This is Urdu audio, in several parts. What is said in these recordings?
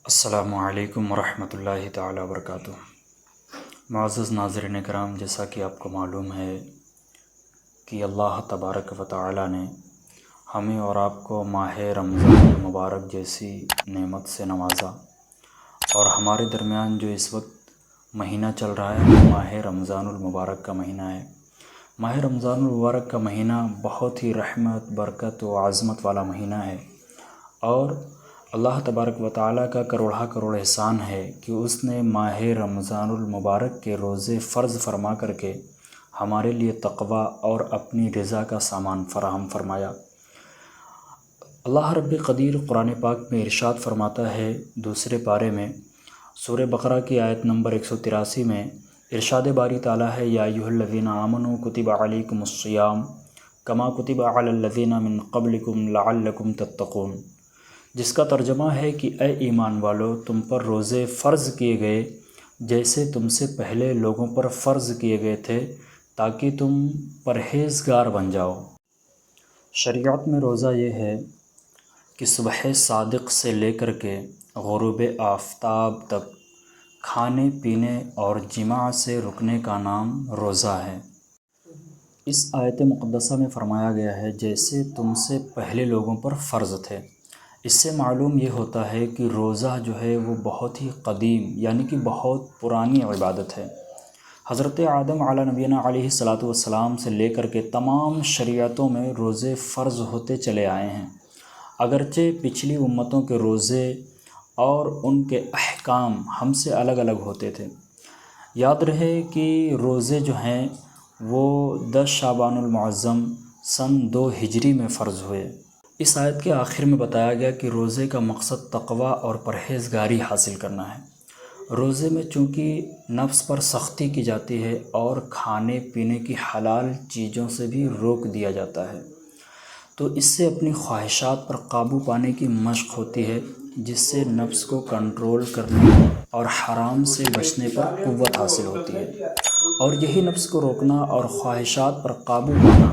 السلام علیکم ورحمۃ اللہ تعالیٰ وبرکاتہ۔ معزز ناظرین کرام، جیسا کہ آپ کو معلوم ہے کہ اللہ تبارک و تعالیٰ نے ہمیں اور آپ کو ماہ رمضان المبارک جیسی نعمت سے نوازا، اور ہمارے درمیان جو اس وقت مہینہ چل رہا ہے وہ ماہ رمضان المبارک کا مہینہ ہے۔ ماہ رمضان المبارک کا مہینہ بہت ہی رحمت، برکت و عظمت والا مہینہ ہے، اور اللہ تبارک و تعالیٰ کا کروڑا کروڑ احسان ہے کہ اس نے ماہ رمضان المبارک کے روزے فرض فرما کر کے ہمارے لیے تقوی اور اپنی رضا کا سامان فراہم فرمایا۔ اللہ رب قدیر قرآن پاک میں ارشاد فرماتا ہے دوسرے پارے میں، سورہ بقرہ کی آیت نمبر 183 میں ارشاد باری تعالیٰ ہے، یا ایھا الذین آمنوا کتب علیکم الصیام کما کتب علی الذین من قبلکم لعلکم تتقون، جس کا ترجمہ ہے کہ اے ایمان والو، تم پر روزے فرض کیے گئے جیسے تم سے پہلے لوگوں پر فرض کیے گئے تھے تاکہ تم پرہیزگار بن جاؤ۔ شریعت میں روزہ یہ ہے کہ صبح صادق سے لے کر کے غروب آفتاب تک کھانے پینے اور جماع سے رکنے کا نام روزہ ہے۔ اس آیت مقدسہ میں فرمایا گیا ہے جیسے تم سے پہلے لوگوں پر فرض تھے۔ اس سے معلوم یہ ہوتا ہے کہ روزہ جو ہے وہ بہت ہی قدیم یعنی کہ بہت پرانی عبادت ہے۔ حضرت آدم علیہ نبینا علیہ السلام سے لے کر کے تمام شریعتوں میں روزے فرض ہوتے چلے آئے ہیں، اگرچہ پچھلی امتوں کے روزے اور ان کے احکام ہم سے الگ الگ ہوتے تھے۔ یاد رہے کہ روزے جو ہیں وہ 10 شعبان المعظم سن 2 ہجری میں فرض ہوئے۔ اس آیت کے آخر میں بتایا گیا کہ روزے کا مقصد تقوی اور پرہیزگاری حاصل کرنا ہے۔ روزے میں چونکہ نفس پر سختی کی جاتی ہے اور کھانے پینے کی حلال چیزوں سے بھی روک دیا جاتا ہے، تو اس سے اپنی خواہشات پر قابو پانے کی مشق ہوتی ہے، جس سے نفس کو کنٹرول کرنے اور حرام سے بچنے پر قوت حاصل ہوتی ہے، اور یہی نفس کو روکنا اور خواہشات پر قابو پانا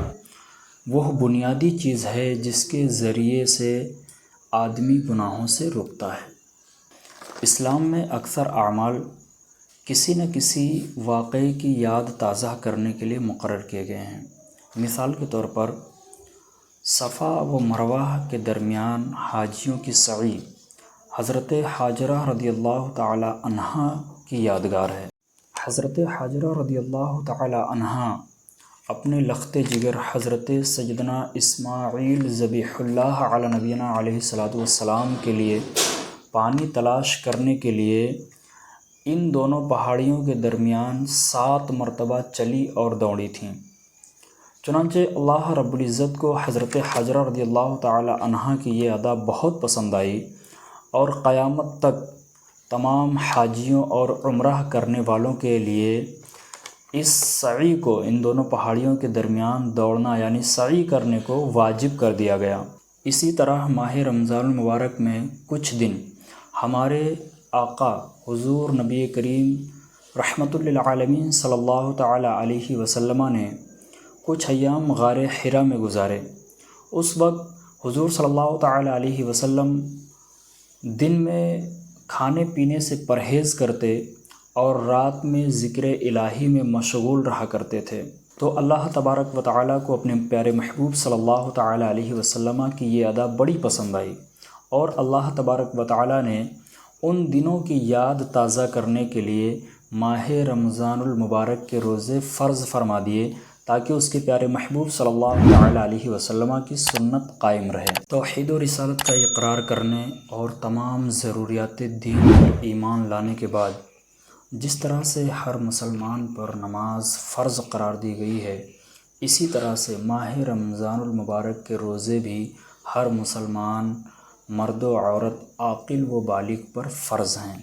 وہ بنیادی چیز ہے جس کے ذریعے سے آدمی گناہوں سے رکتا ہے۔ اسلام میں اکثر اعمال کسی نہ کسی واقعے کی یاد تازہ کرنے کے لیے مقرر کیے گئے ہیں۔ مثال کے طور پر صفا و مروہ کے درمیان حاجیوں کی سعی حضرت حاجرہ رضی اللہ تعالی عنہا کی یادگار ہے۔ حضرت حاجرہ رضی اللہ تعالی عنہا اپنے لخت جگر حضرت سیدنا اسماعیل ذبیح اللہ علی نبینا علیہ السلام کے لیے پانی تلاش کرنے کے لیے ان دونوں پہاڑیوں کے درمیان 7 مرتبہ چلی اور دوڑی تھیں۔ چنانچہ اللہ رب العزت کو حضرت حاجرہ رضی اللہ تعالی عنہا کی یہ ادا بہت پسند آئی، اور قیامت تک تمام حاجیوں اور عمرہ کرنے والوں کے لیے اس سعی کو، ان دونوں پہاڑیوں کے درمیان دوڑنا یعنی سعی کرنے کو واجب کر دیا گیا۔ اسی طرح ماہ رمضان المبارک میں کچھ دن ہمارے آقا حضور نبی کریم رحمت للعالمین صلی اللہ تعالی علیہ وسلم نے کچھ ایام غار حرا میں گزارے۔ اس وقت حضور صلی اللہ تعالی علیہ وسلم دن میں کھانے پینے سے پرہیز کرتے اور رات میں ذکر الہی میں مشغول رہا کرتے تھے، تو اللہ تبارک و تعالیٰ کو اپنے پیارے محبوب صلی اللہ تعالی علیہ وسلم کی یہ ادا بڑی پسند آئی، اور اللہ تبارک و تعالیٰ نے ان دنوں کی یاد تازہ کرنے کے لیے ماہ رمضان المبارک کے روزے فرض فرما دیے تاکہ اس کے پیارے محبوب صلی اللہ تعالی علیہ وسلم کی سنت قائم رہے۔ توحید و رسالت کا اقرار کرنے اور تمام ضروریات دین پر ایمان لانے کے بعد جس طرح سے ہر مسلمان پر نماز فرض قرار دی گئی ہے، اسی طرح سے ماہ رمضان المبارک کے روزے بھی ہر مسلمان مرد و عورت عاقل و بالغ پر فرض ہیں۔